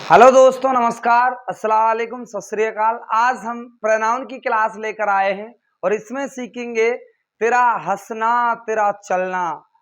Hello दोस्तों, नमस्कार, अस्सलाम वालेकुम, सत श्री अकाल। आज हम प्रोनाउन की क्लास लेकर आए हैं और इसमें सीखेंगे तेरा हंसना तेरा चलना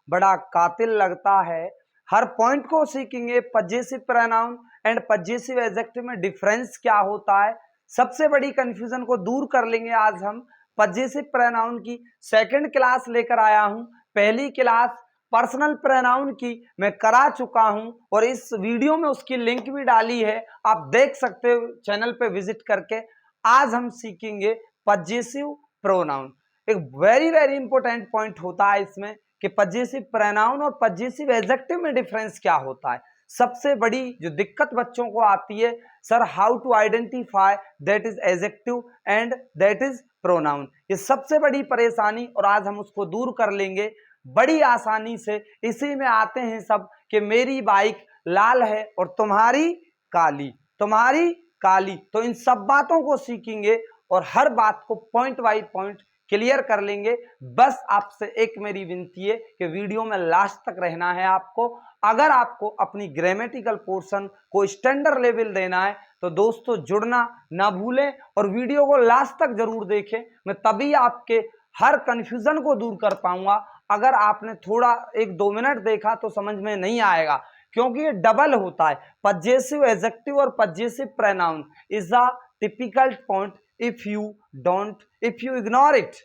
बड़ा कातिल लगता है। हर पॉइंट को सीखेंगे। Possessive pronoun and possessive adjective में डिफरेंस क्या होता है, सबसे बड़ी कंफ्यूजन को दूर कर लेंगे। आज हम पजेसिव प्रोनाउन की सेकंड क्लास लेकर आया हूं। पहली क्लास पर्सनल प्रोनाउन की मैं करा चुका हूं और इस वीडियो में उसकी लिंक भी डाली है, आप देख सकते हो चैनल पे विजिट करके। आज हम सीखेंगे पजेसिव प्रोनाउन। एक वेरी इंपॉर्टेंट पॉइंट होता है इसमें कि पजेसिव प्रोनाउन और पजेसिव एडजेक्टिव में डिफरेंस क्या होता है। सबसे बड़ी जो दिक्कत बच्चों को आती है, sir how to identify that is adjective and that is pronoun, ये सबसे बड़ी परेशानी, और आज हम उसको दूर कर लेंगे बड़ी आसानी से। इसी में आते हैं सब कि मेरी बाइक लाल है और तुम्हारी काली, तुम्हारी काली। तो इन सब बातों को सीखेंगे और हर बात को पॉइंट बाय पॉइंट क्लियर कर लेंगे। बस आपसे एक मेरी विनती है कि वीडियो में लास्ट तक रहना है आपको। अगर आपको अपनी ग्रामेटिकल पोर्शन को स्टैंडर्ड लेवल देना है तो दोस्तों जुड़ना ना भूलें और वीडियो को लास्ट तक जरूर देखें। मैं तभी आपके हर कंफ्यूजन को दूर कर पाऊंगा। अगर आपने थोड़ा 1-2 मिनट देखा तो समझ में नहीं आएगा, क्योंकि ये डबल होता है। पजेसिव एडजेक्टिव और possessive pronoun is a typical point if you ignore it.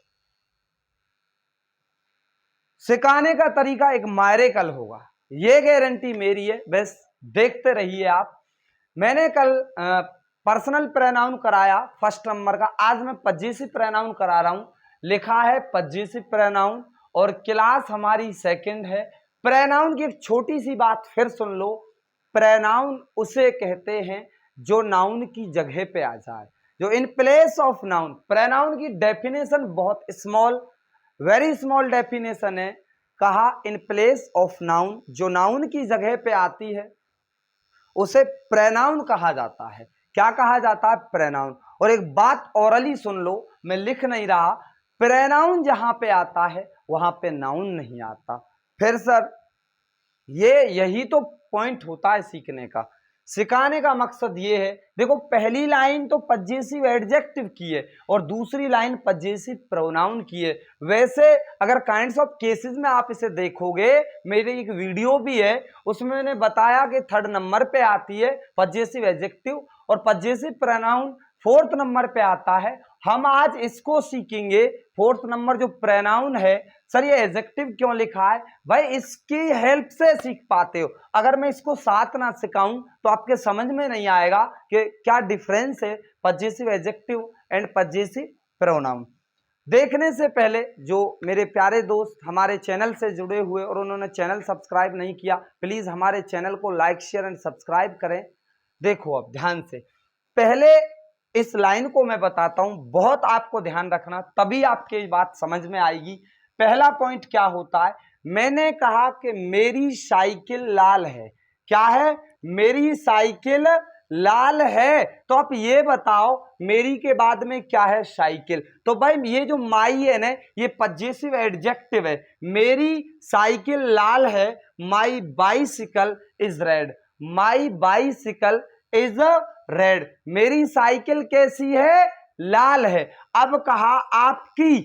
सिखाने का तरीका एक मायरेकल होगा, ये गारंटी मेरी है। बस देखते रहिए आप। मैंने कल पर्सनल प्रोनाउन कराया फर्स्ट नंबर का, आज मैं पजेसिव प्रोनाउन करा रहा हूं। लिखा है पजेसिव प्रोनाउन और क्लास हमारी सेकंड है। प्रोनाउन की एक छोटी सी बात फिर सुन लो। प्रोनाउन उसे कहते हैं जो नाउन की जगह पे आ जाए, जो in place of noun. Pronoun की डेफिनेशन बहुत स्मॉल, वेरी स्मॉल डेफिनेशन है। कहा इन प्लेस ऑफ नाउन, जो नाउन की जगह पे आती है उसे प्रोनाउन कहा जाता है। क्या कहा जाता है? प्रोनाउन। और एक बात ओरली सुन लो, मैं लिख नहीं रहा। प्रोनाउन जहां पे आता है वहां पे नाउन नहीं आता। फिर सर यही तो पॉइंट होता है सीखने का। सिखाने का मकसद ये है, देखो पहली लाइन तो पजेसिव एडजेक्टिव की है और दूसरी लाइन पजेसिव प्रोनाउन की है। वैसे अगर काइंड्स ऑफ केसेस में आप इसे देखोगे, मेरी एक वीडियो भी है उसमें मैंने बताया कि 3rd नंबर पे आती है पजेसिव एडजेक्टिव और पजेसिव प्रोनाउन 4th नंबर पे आता है। हम आज इसको सीखेंगे। 4th नंबर जो प्रोनाउन है, सर ये एडजेक्टिव क्यों लिखा है? भाई इसकी हेल्प से सीख पाते हो। अगर मैं इसको साथ ना सिखाऊं तो आपके समझ में नहीं आएगा कि क्या डिफरेंस है possessive adjective and possessive pronoun. देखने से पहले जो मेरे प्यारे दोस्त हमारे चैनल से जुड़े हुए और उन्होंने चैनल सब्सक्राइब नहीं किया, प्लीज हमारे चैनल को लाइक शेयर एंड सब्सक्राइब करें। देखो अब ध्यान से, पहले इस लाइन को मैं बताता हूं, बहुत आपको ध्यान रखना, तभी आपकी बात समझ में आएगी। पहला पॉइंट क्या होता है? मैंने कहा कि मेरी साइकिल लाल है। क्या है? मेरी साइकिल लाल है। तो आप ये बताओ मेरी के बाद में क्या है? साइकिल। तो भाई ये जो माई है ना, ये पजेसिव एडजेक्टिव है। मेरी साइकिल लाल है। माई bicycle is red. My bicycle is red. मेरी साइकिल कैसी है? लाल है। अब कहा आपकी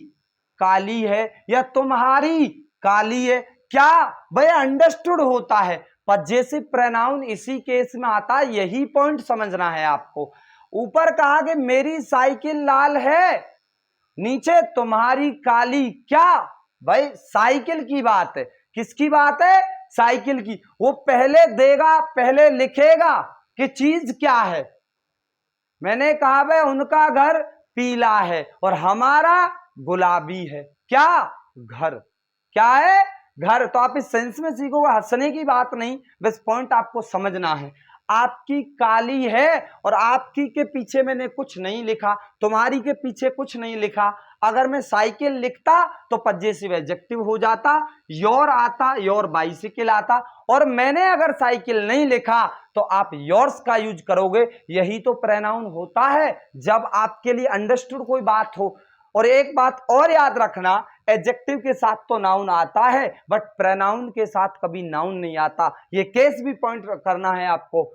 काली है या तुम्हारी काली है। क्या भाई अंडरस्टूड होता है? पजेसिव प्रोनाउन इसी केस में आता है, यही पॉइंट समझना है आपको। ऊपर कहा कि मेरी साइकिल लाल है, नीचे तुम्हारी काली। क्या भाई? साइकिल की बात है। किसकी बात है? साइकिल की। वो पहले देगा, पहले लिखेगा कि चीज क्या है। मैंने कहा भाई उनका घर पीला है और हमारा गुलाबी है। क्या? घर। क्या है? घर। तो आप इस सेंस में सीखोगे, हंसने की बात नहीं, बस पॉइंट आपको समझना है। आपकी काली है और आपकी के पीछे मैंने कुछ नहीं लिखा, तुम्हारी के पीछे कुछ नहीं लिखा। अगर मैं साइकिल लिखता तो पजेसिव एडजेक्टिव हो जाता, योर आता, योर बाइसिकल आता। और मैंने अगर साइकिल नहीं लिखा तो आप योर्स का यूज करोगे। यही तो प्रोनाउन होता है, जब आपके लिए अंडरस्टूड कोई बात हो। और एक बात और याद रखना एडजेक्टिव के साथ तो नाउन आता है बट प्रोनाउन के साथ कभी नाउन नहीं आता। ये केस भी पॉइंट करना है आपको,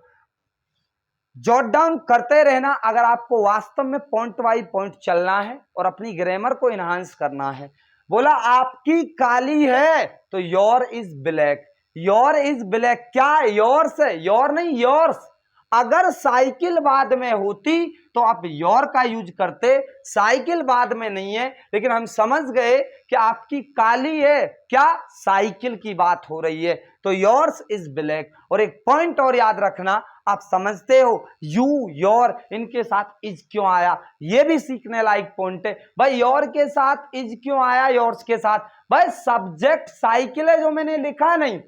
जॉट डाउन करते रहना अगर आपको वास्तव में पॉइंट बाई पॉइंट चलना है और अपनी ग्रामर को इनहांस करना है। बोला आपकी काली है तो your is black, your is black, क्या योर्स है, योर नहीं योर्स। अगर साइकिल बाद में होती तो आप योर का यूज करते, साइकिल बाद में नहीं है, लेकिन हम समझ गए कि आपकी काली है, क्या साइकिल की बात हो रही है, तो योर्स इज ब्लैक। और एक पॉइंट और याद रखना, आप समझते हो यू योर इनके साथ इज क्यों आया, ये भी सीखने लायक पॉइंट है। भाई योर के साथ इज क्यों आया, योर्स के साथ, भाई सब्जेक्ट साइकिल है जो मैंने लिखा नहीं,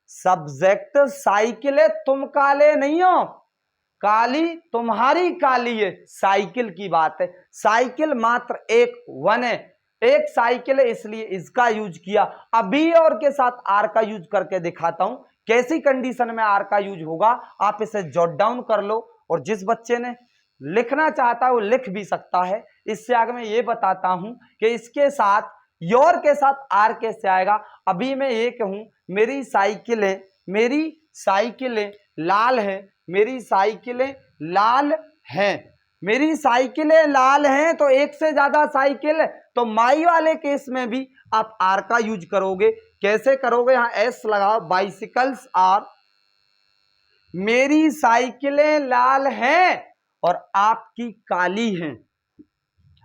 सब्जेक्ट साइकिल है, तुम काले नहीं हो, काली तुम्हारी काली है, साइकिल की बात है। साइकिल मात्र एक वन है, एक साइकिल है, इसलिए इसका यूज किया। अभी और के साथ आर का यूज करके दिखाता हूं कैसी कंडीशन में आर का यूज होगा। आप इसे जॉट डाउन कर लो और जिस बच्चे ने लिखना चाहता है वो लिख भी सकता है। इससे आगे मैं ये बताता हूं कि इसके साथ योर के साथ आर कैसे आएगा। अभी मैं ये कहूं मेरी साइकिलें, मेरी साइकिलें लाल है, मेरी साइकिलें लाल हैं, मेरी साइकिलें लाल हैं, तो एक से ज्यादा साइकिल है, तो माई वाले केस में भी आप आर का यूज करोगे। कैसे करोगे, यहां एस लगाओ, बाइसिकल्स आर, मेरी साइकिलें लाल हैं और आपकी काली हैं,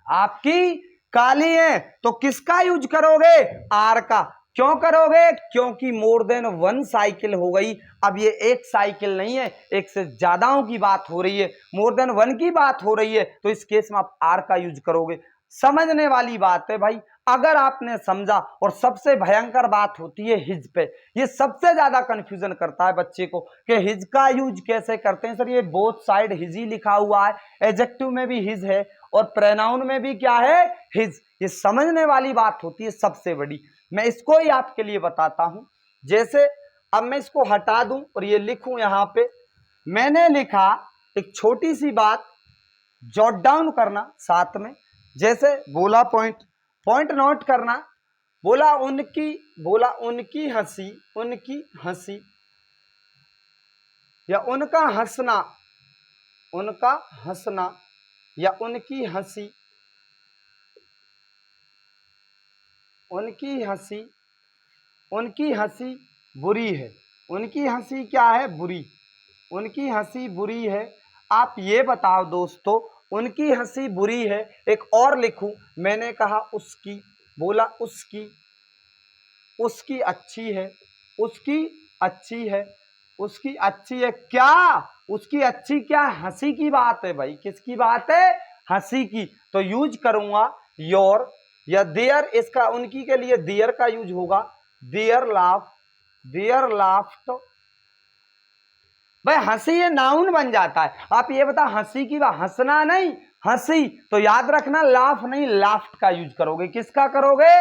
आपकी काली है, तो किसका यूज करोगे, आर का। क्यों करोगे, क्योंकि मोर देन वन साइकिल हो गई। अब ये एक साइकिल नहीं है, एक से ज्यादाओं की बात हो रही है, मोर देन वन की बात हो रही है, तो इस केस में आप आर का यूज करोगे। समझने वाली बात है भाई, अगर आपने समझा। और सबसे भयंकर बात होती है हिज पे, ये सबसे ज्यादा कंफ्यूजन करता है बच्चे को कि हिज का यूज कैसे करते हैं। सर ये बोथ साइड हिज ही लिखा हुआ है, एडजेक्टिव में भी हिज है और प्रोनाउन में भी क्या है, हिज। ये समझने वाली बात होती है सबसे बड़ी। मैं इसको ही आपके लिए बताता हूं। जैसे अब मैं इसको हटा दूं और ये लिखूं, यहां पे मैंने लिखा एक छोटी सी बात, जॉट डाउन करना साथ में। जैसे बोला पॉइंट, पॉइंट नोट करना, बोला उनकी हंसी, उनकी हंसी या उनका हंसना, उनका हंसना या उनकी हंसी, उनकी हंसी, उनकी हंसी बुरी है, उनकी हंसी क्या है, बुरी, उनकी हंसी बुरी है। आप ये बताओ दोस्तों, उनकी हंसी बुरी है, एक और लिखूं, मैंने कहा उसकी, बोला उसकी, उसकी अच्छी है, उसकी अच्छी है, उसकी अच्छी है, क्या उसकी अच्छी, क्या हंसी की बात है भाई, किसकी बात है, हंसी की, तो यूज करूंगा योर या देयर। इसका उनकी के लिए देयर का यूज होगा, देयर लाफ, देयर लाफ्ट। भाई हंसी ये नाउन बन जाता है। आप ये बता हंसी की बात, हंसना नहीं, हंसी, तो याद रखना लाफ नहीं लाफ्ट का यूज करोगे। किसका करोगे,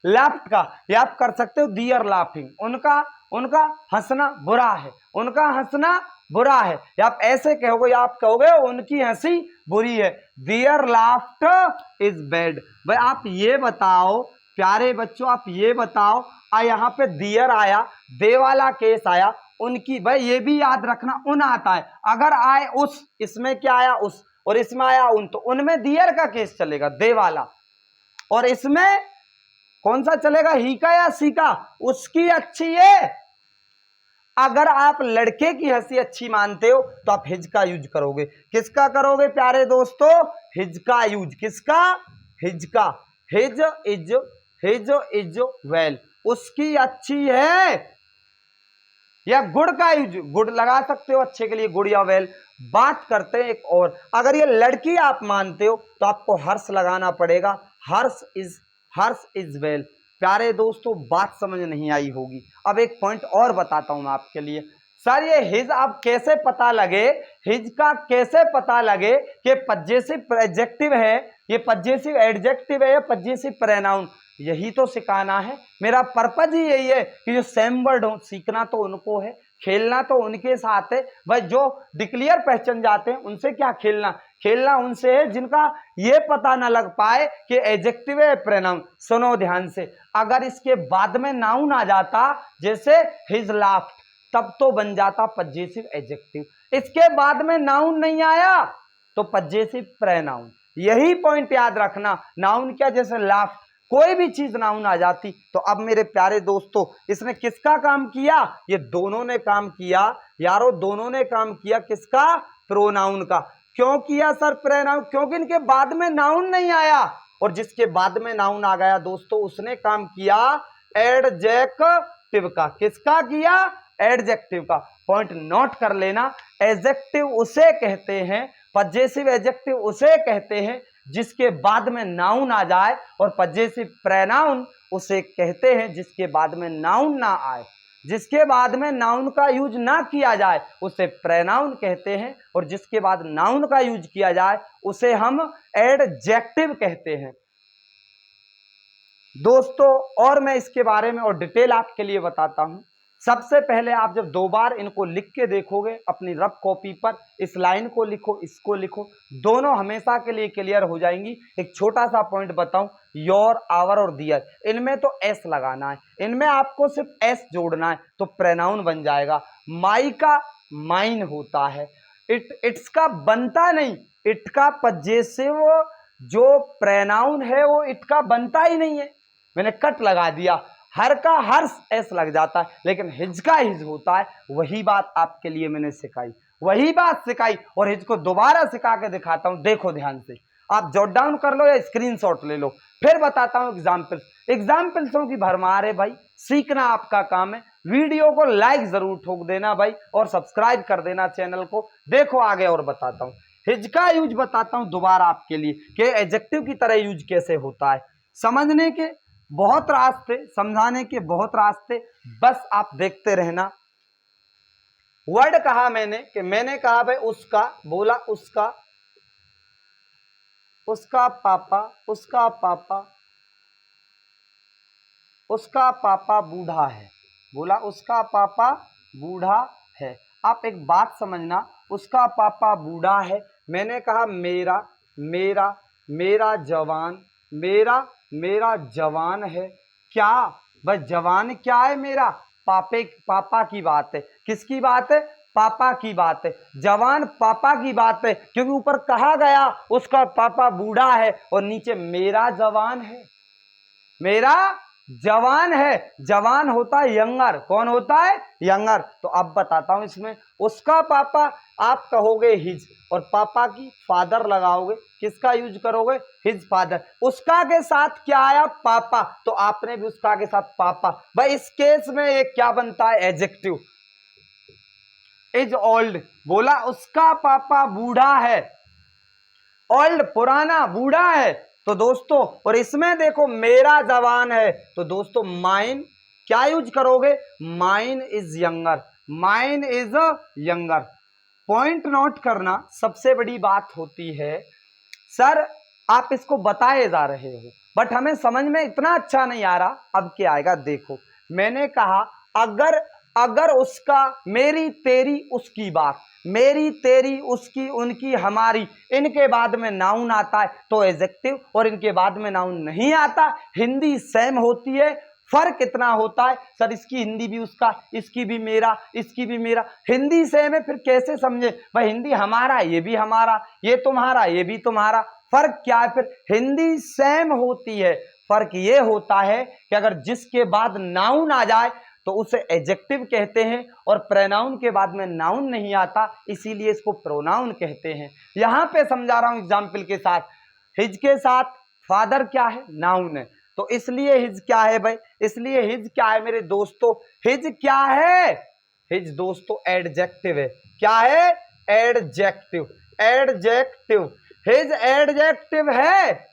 लाफ्ट का। ये आप कर सकते हो देयर लाफिंग, उनका, उनका हंसना बुरा है, उनका हंसना बुरा है। या आप ऐसे कहोगे, या आप कहोगे उनकी हंसी बुरी है, देयर लाफ्ट इज बैड। भाई आप ये बताओ प्यारे बच्चों, आप ये बताओ, यहाँ पे देयर आया, दे वाला केस आया, उनकी, भाई ये भी याद रखना उन आता है। अगर आए उस, इसमें क्या आया उस, और इसमें आया उन, तो उनमें दियर का केस चलेगा, दे वाला। और इसमें कौन सा चलेगा, ही का या सी का, उसकी अच्छी है। अगर आप लड़के की हंसी अच्छी मानते हो तो आप हिज का यूज करोगे। किसका करोगे प्यारे दोस्तों, हिज का यूज। किसका, हिज का, his is, his is well, उसकी अच्छी है। या गुड का यूज, गुड लगा सकते हो अच्छे के लिए, गुड या वेल। बात करते हैं एक और, अगर ये लड़की आप मानते हो तो आपको हर्ष लगाना पड़ेगा, हर्ष इज वेल। प्यारे दोस्तों बात समझ नहीं आई होगी। अब एक पॉइंट और बताता हूं मैं आपके लिए। सर ये हिज अब कैसे पता लगे, हिज का कैसे पता लगे कि पजेसिव एडजेक्टिव है, ये पजेसिव एडजेक्टिव है या पजेसिव प्रोनाउन। यही तो सिखाना है, मेरा पर्पज ही यही है कि जो सेम वर्ड हो, सीखना तो उनको है, खेलना तो उनके साथ है भाई। जो डिक्लेयर पहचान जाते हैं उनसे क्या खेलना, खेलना उनसे है जिनका ये पता ना लग पाए कि एडजेक्टिव है प्रोनाउन। सुनो ध्यान से, अगर इसके बाद में नाउन आ जाता जैसे हिज लाफ्ड, तब तो बन जाता पजेसिव एडजेक्टिव। इसके बाद में नाउन नहीं आया तो पजेसिव प्रोनाउन। यही पॉइंट याद रखना, नाउन क्या जैसे लाफ्ड, कोई भी चीज नाउन आ जाती। तो अब मेरे प्यारे दोस्तों, इसने किसका काम किया, ये दोनों ने काम किया यारो, दोनों ने काम किया किसका, प्रोनाउन का। क्यों किया सर प्रोनाउन, क्योंकि इनके बाद में नाउन नहीं आया, और जिसके बाद में नाउन आ गया दोस्तों उसने काम किया एडजेक्टिव का। किसका किया, एडजेक्टिव का। पॉइंट नोट कर लेना, एडजेक्टिव उसे कहते हैं, पजेसिव एडजेक्टिव उसे कहते हैं जिसके बाद में नाउन आ जाए, और पजेसिव प्रोनाउन उसे कहते हैं जिसके बाद में नाउन ना आए। जिसके बाद में नाउन का यूज ना किया जाए उसे प्रोनाउन कहते हैं, और जिसके बाद नाउन का यूज किया जाए उसे हम एडजेक्टिव कहते हैं दोस्तों। और मैं इसके बारे में और डिटेल आपके लिए बताता हूं। सबसे पहले आप जब दो बार इनको लिख के देखोगे अपनी रफ कॉपी पर, इस लाइन को लिखो, इसको लिखो, दोनों हमेशा के लिए क्लियर हो जाएंगी। एक छोटा सा पॉइंट बताऊं, योर, आवर और दियर, इनमें तो एस लगाना है, इनमें आपको सिर्फ एस जोड़ना है तो प्रोनाउन बन जाएगा। माई का माइन होता है, इट्स का बनता नहीं, इट का पजेसिव जो प्रोनाउन है वो इट का बनता ही नहीं है, मैंने कट लगा दिया। हर का हर एस लग जाता है, लेकिन हिज का हिज होता है। वही बात आपके लिए मैंने सिखाई, वही बात सिखाई, और हिज को दोबारा सिखा के दिखाता हूं। देखो ध्यान से, आप जॉट डाउन कर लो या स्क्रीनशॉट ले लो, फिर बताता हूं एग्जाम्पल्स। एग्जाम्पल्सों की भरमार है भाई, सीखना आपका काम है। वीडियो को लाइक जरूर ठोक देना भाई, और सब्सक्राइब कर देना चैनल को। देखो आगे और बताता हूं, हिज का यूज बताता हूं दोबारा आपके लिए कि एडजेक्टिव की तरह यूज कैसे होता है। समझने के बहुत रास्ते, समझाने के बहुत रास्ते, बस आप देखते रहना। वर्ड कहा मैंने कि मैंने कहा भाई उसका, बोला उसका, उसका पापा, उसका पापा, उसका पापा बूढ़ा है, बोला उसका पापा बूढ़ा है। आप एक बात समझना, उसका पापा बूढ़ा है, मैंने कहा मेरा, मेरा, मेरा जवान, मेरा जवान है। क्या भाई, जवान क्या है मेरा, पापा की बात है। किसकी बात है, पापा की बात है। जवान पापा की बात है, क्योंकि ऊपर कहा गया उसका पापा बूढ़ा है और नीचे मेरा जवान है, मेरा जवान है। जवान होता है यंगर, कौन होता है, यंगर। तो अब बताता हूं, इसमें उसका पापा आप कहोगे हिज, और पापा की फादर लगाओगे, किसका यूज करोगे, हिज फादर। उसका के साथ क्या आया, पापा, तो आपने भी उसका के साथ पापा। भाई इस केस में ये क्या बनता है, एडजेक्टिव। इज ओल्ड, बोला उसका पापा बूढ़ा है, ओल्ड पुराना, बूढ़ा है। तो दोस्तों, और इसमें देखो मेरा जवान है, तो दोस्तों माइन क्या यूज करोगे, mine is younger, mine is younger. Point note करना, सबसे बड़ी बात होती है सर आप इसको बताए जा रहे हो बट हमें समझ में इतना अच्छा नहीं आ रहा। अब क्या आएगा देखो, मैंने कहा अगर, अगर उसका, मेरी तेरी उसकी बात, मेरी तेरी उसकी उनकी हमारी, इनके बाद में नाउन आता है तो एडजेक्टिव, और इनके बाद में नाउन नहीं आता। हिंदी सेम होती है, फर्क इतना होता है सर इसकी हिंदी भी उसका, इसकी भी मेरा, इसकी भी मेरा, हिंदी सेम है, फिर कैसे समझे भाई, हिंदी हमारा ये भी हमारा, ये तुम्हारा ये भी तुम्हारा, फर्क क्या है, फिर हिंदी सेम होती है। फर्क ये होता है कि अगर जिसके बाद नाउन आ जाए तो उसे एडजेक्टिव कहते हैं, और प्रोनाउन के बाद में नाउन नहीं आता, इसीलिए इसको प्रोनाउन कहते हैं। यहां पे समझा रहा हूं एग्जाम्पल के साथ। हिज के साथ फादर क्या है, नाउन है, तो इसलिए हिज क्या है भाई, इसलिए हिज क्या है मेरे दोस्तों, हिज क्या है, हिज दोस्तों एडजेक्टिव है। क्या है, एडजेक्टिव, एडजेक्टिव, हिज एडजेक्टिव है,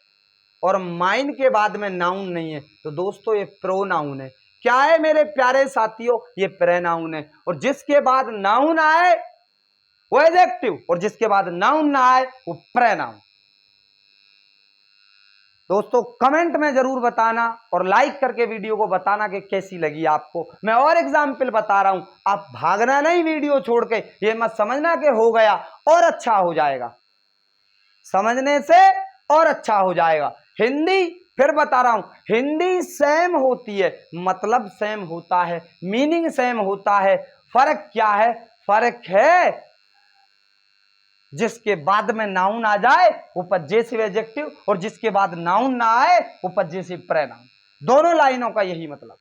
और माइन के बाद में नाउन नहीं है, तो दोस्तों ये प्रोनाउन है। क्या है मेरे प्यारे साथियों, ये प्रोनाउन है। और जिसके बाद नाउन आए वो एडजेक्टिव, और जिसके बाद नाउन ना आए वो प्रोनाउन। दोस्तों कमेंट में जरूर बताना और लाइक करके वीडियो को बताना कि कैसी लगी आपको। मैं और एग्जाम्पल बता रहा हूं, आप भागना नहीं वीडियो छोड़ के, ये मत समझना कि हो गया और अच्छा हो जाएगा, समझने से और अच्छा हो जाएगा। हिंदी फिर बता रहा हूं, हिंदी सेम होती है, मतलब सेम होता है, मीनिंग सेम होता है। फर्क क्या है? फर्क है जिसके बाद में नाउन आ जाए वो पजेसिव एडजेक्टिव, और जिसके बाद नाउन ना आए वो पजेसिव प्रोनाउन। दोनों लाइनों का यही मतलब।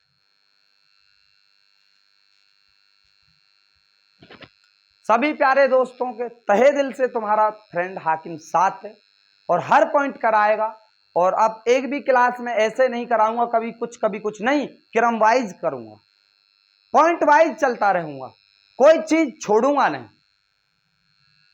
सभी प्यारे दोस्तों के तहे दिल से तुम्हारा फ्रेंड हाकिम साथ है और हर पॉइंट कराएगा। और अब एक भी क्लास में ऐसे नहीं कराऊंगा कभी कुछ नहीं, क्रम वाइज करूंगा, पॉइंट वाइज चलता रहूंगा, कोई चीज छोड़ूंगा नहीं।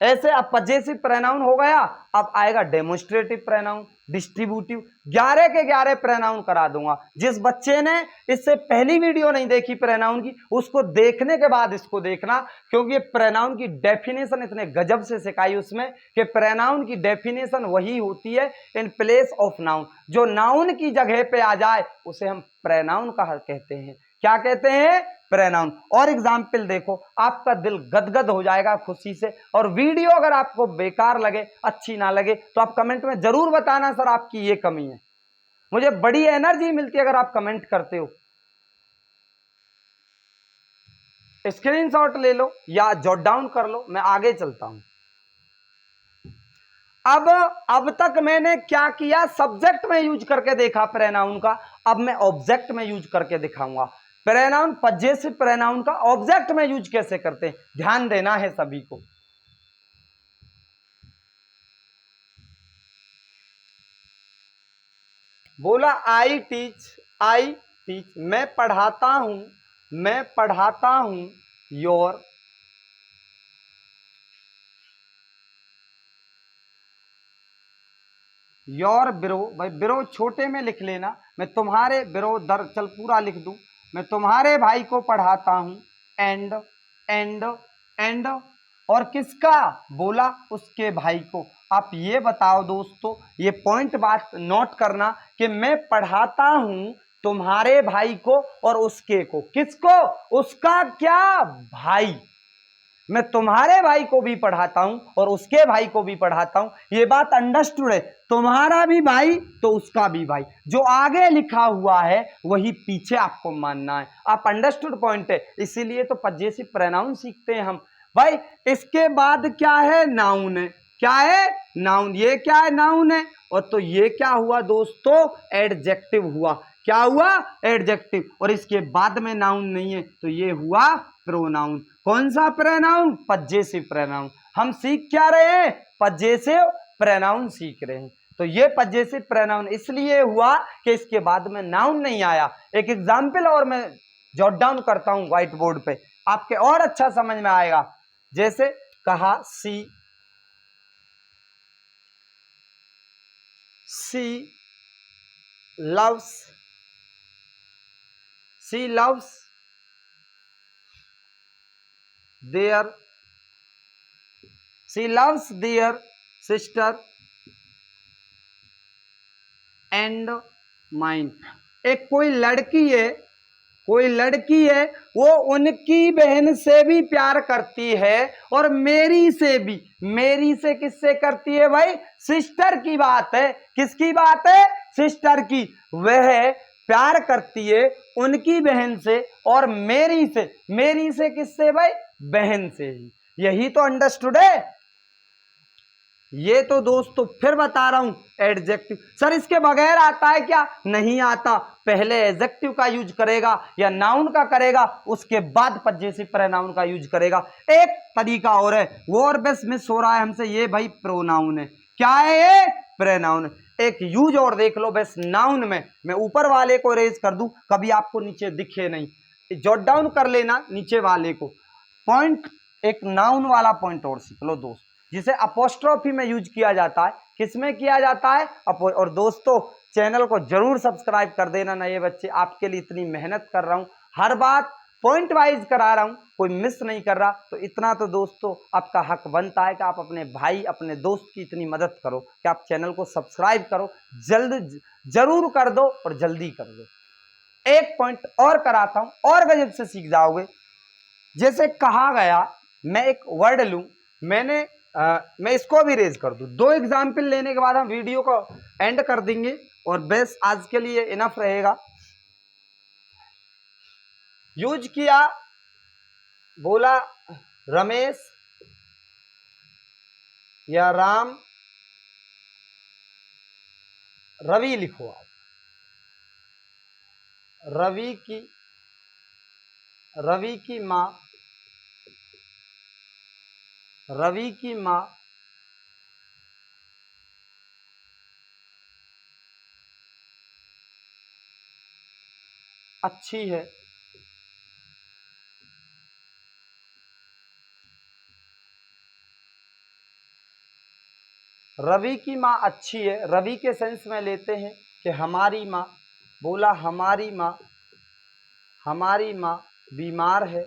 ऐसे अब पजेसिव प्रोनाउन हो गया, अब आएगा डेमोन्स्ट्रेटिव प्रोनाउन, डिस्ट्रीब्यूटिव। 11 के 11 प्रोनाउन करा दूंगा। जिस बच्चे ने इससे पहली वीडियो नहीं देखी प्रोनाउन की, उसको देखने के बाद इसको देखना, क्योंकि प्रोनाउन की डेफिनेशन इतने गजब से सिखाई उसमें कि प्रोनाउन की डेफिनेशन वही होती है इन प्लेस ऑफ नाउन। जो नाउन की जगह पे आ जाए उसे हम प्रोनाउन कहा कहते हैं। क्या कहते हैं? प्रोनाउन। और एग्जाम्पल देखो, आपका दिल गदगद हो जाएगा खुशी से। और वीडियो अगर आपको बेकार लगे, अच्छी ना लगे, तो आप कमेंट में जरूर बताना सर आपकी ये कमी है। मुझे बड़ी एनर्जी मिलती है अगर आप कमेंट करते हो। स्क्रीनशॉट ले लो या जॉट डाउन कर लो, मैं आगे चलता हूं। अब तक मैंने क्या किया? सब्जेक्ट में यूज करके देखा प्रोनाउन का, अब मैं ऑब्जेक्ट में यूज करके दिखाऊंगा। प्रोनाउन पजेसिव प्रोनाउन का ऑब्जेक्ट में यूज कैसे करते हैं, ध्यान देना है सभी को। बोला आई टीच, मैं पढ़ाता हूं योर ब्रो। भाई ब्रो छोटे में लिख लेना, मैं तुम्हारे ब्रो दर चल पूरा लिख दूं, मैं तुम्हारे भाई को पढ़ाता हूं। एंड एंड एंड और किसका? बोला उसके भाई को। आप ये बताओ दोस्तों, ये पॉइंट बात नोट करना कि मैं पढ़ाता हूं तुम्हारे भाई को और उसके को। किसको? उसका क्या? भाई। मैं तुम्हारे भाई को भी पढ़ाता हूं और उसके भाई को भी पढ़ाता हूं। ये बात अंडरस्टूड है? तुम्हारा भी भाई तो उसका भी भाई, जो आगे लिखा हुआ है वही पीछे आपको मानना है। आप अंडरस्टूड पॉइंट है, इसीलिए तो पजेसिव प्रोनाउन सीखते हैं हम। भाई इसके बाद क्या है? नाउन है। क्या है? नाउन। ये क्या है? नाउन है। और तो ये क्या हुआ दोस्तों? एडजेक्टिव हुआ। क्या हुआ? एडजेक्टिव। और इसके बाद में नाउन नहीं है तो ये हुआ प्रोनाउन। कौन सा प्रोनाउन? Possessive pronoun. हम सीख क्या रहे हैं? पजेसिव प्रोनाउन सीख रहे हैं। तो ये पजेसिव प्रोनाउन इसलिए हुआ कि इसके बाद में नाउन नहीं आया। एक एग्जाम्पल और मैं जॉट डाउन करता हूं व्हाइट बोर्ड पे, आपके और अच्छा समझ में आएगा। जैसे कहा सी loves their sister and mine। एक कोई लड़की है वो उनकी बहन से भी प्यार करती है और मेरी से किससे करती है? भाई सिस्टर की बात है। किसकी बात है? सिस्टर की। वह प्यार करती है उनकी बहन से और मेरी से किससे? भाई बहन से ही। यही तो अंडरस्टूड है। ये तो दोस्तों फिर बता रहा हूं एडजेक्टिव। सर इसके बगैर आता है क्या? नहीं आता। पहले एडजेक्टिव का यूज करेगा या नाउन का करेगा, उसके बाद पजेसिव प्रोनाउन का यूज करेगा। एक तरीका और है, वो और बस मिस हो रहा है हमसे, ये भाई प्रोनाउन है। क्या है ये? प्रोनाउन। एक यूज और देख लो बस नाउन में, मैं ऊपर वाले को रेज कर दूं कभी आपको नीचे दिखे नहीं, जॉट डाउन कर लेना नीचे वाले को। पॉइंट एक नाउन वाला पॉइंट और सीख लो दोस्त, जिसे अपोस्ट्रोफी में यूज किया जाता है। किसमें किया जाता है? और दोस्तों चैनल को जरूर सब्सक्राइब कर देना। नए बच्चे आपके लिए इतनी मेहनत कर रहा हूं, हर बात पॉइंट वाइज करा रहा हूँ, कोई मिस नहीं कर रहा। तो इतना तो दोस्तों आपका हक बनता है कि आप अपने भाई अपने दोस्त की इतनी मदद करो कि आप चैनल को सब्सक्राइब करो, जल्द जरूर कर दो और जल्दी कर दो। एक पॉइंट और कराता हूं और गजब से सीख जाओगे। जैसे कहा गया, मैं एक वर्ड लूं, मैं इसको भी रेज कर दूं। 2 एग्जाम्पल लेने के बाद हम वीडियो को एंड कर देंगे और बस आज के लिए इनफ रहेगा। यूज किया, बोला रमेश या राम, रवि लिखो आप। रवि की माँ, रवि की माँ अच्छी है। रवि की माँ अच्छी है, रवि के सेंस में लेते हैं कि हमारी माँ, बोला हमारी माँ बीमार है,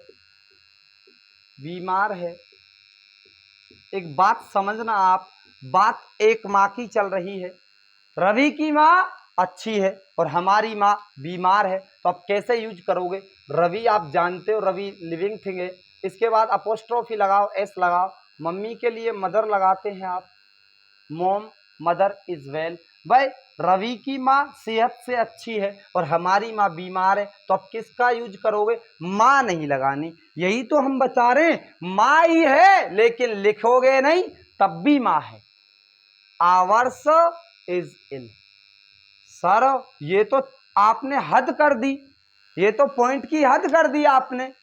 बीमार है। एक बात समझना आप, बात एक माँ की चल रही है। रवि की माँ अच्छी है और हमारी माँ बीमार है, तो आप कैसे यूज करोगे? रवि आप जानते हो रवि लिविंग थिंग है, इसके बाद अपोस्ट्रोफी लगाओ, एस लगाओ। मम्मी के लिए मदर लगाते हैं आप, मॉम, मदर इज वेल। भाई रवि की माँ सेहत से अच्छी है और हमारी माँ बीमार है, तो अब किसका यूज करोगे? माँ नहीं लगानी। यही तो हम बता रहे हैं, माँ ही है लेकिन लिखोगे नहीं तब भी माँ है। Hours is ill. सर ये तो आपने हद कर दी, ये तो पॉइंट की हद कर दी आपने।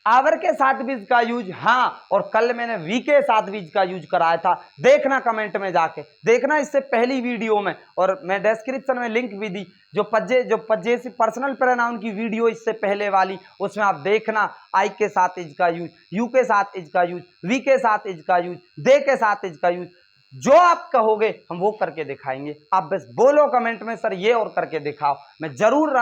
आवर के साथ बीज का यूज, हाँ, और कल मैंने वी के साथ बीज का यूज कराया था, देखना कमेंट में जाके देखना, इससे पहली वीडियो में, और मैं डिस्क्रिप्शन में लिंक भी दी, जो पज्जे से पर्सनल प्रोनाउन की वीडियो इससे पहले वाली, उसमें आप देखना आई के साथ इज का यूज, यू के साथ इज का यूज, वी के साथ इज का यूज, दे के साथ इज का यूज। जो आप कहोगे हम वो करके दिखाएंगे। आप बस बोलो कमेंट में सर ये और करके दिखाओ, मैं जरूर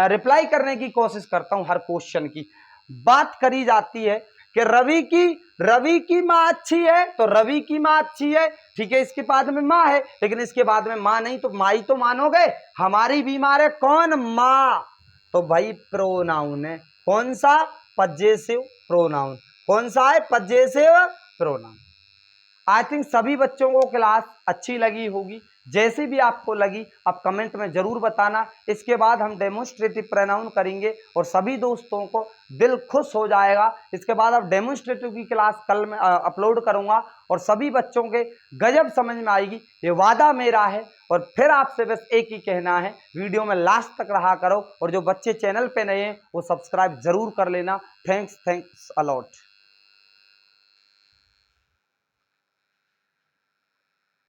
रिप्लाई करने की कोशिश करता हूं हर क्वेश्चन की। बात करी जाती है कि रवि की माँ अच्छी है, तो रवि की माँ अच्छी है, ठीक है, इसके बाद में माँ है, लेकिन इसके बाद में माँ नहीं, तो माँ ही तो मानोगे। हमारी बीमार है, कौन? माँ। तो भाई प्रोनाउन है, कौन सा? Possessive pronoun. कौन सा है? Possessive pronoun. आई थिंक सभी बच्चों को क्लास अच्छी लगी होगी, जैसी भी आपको लगी आप कमेंट में जरूर बताना। इसके बाद हम डेमोन्स्ट्रेटिव प्रोनाउन करेंगे और सभी दोस्तों को दिल खुश हो जाएगा। इसके बाद अब डेमोन्स्ट्रेटिव की क्लास कल मैं अपलोड करूंगा और सभी बच्चों के गजब समझ में आएगी, ये वादा मेरा है। और फिर आपसे बस एक ही कहना है, वीडियो में लास्ट तक रहा करो और जो बच्चे चैनल पे नए हैं वो सब्सक्राइब जरूर कर लेना। Thanks a lot.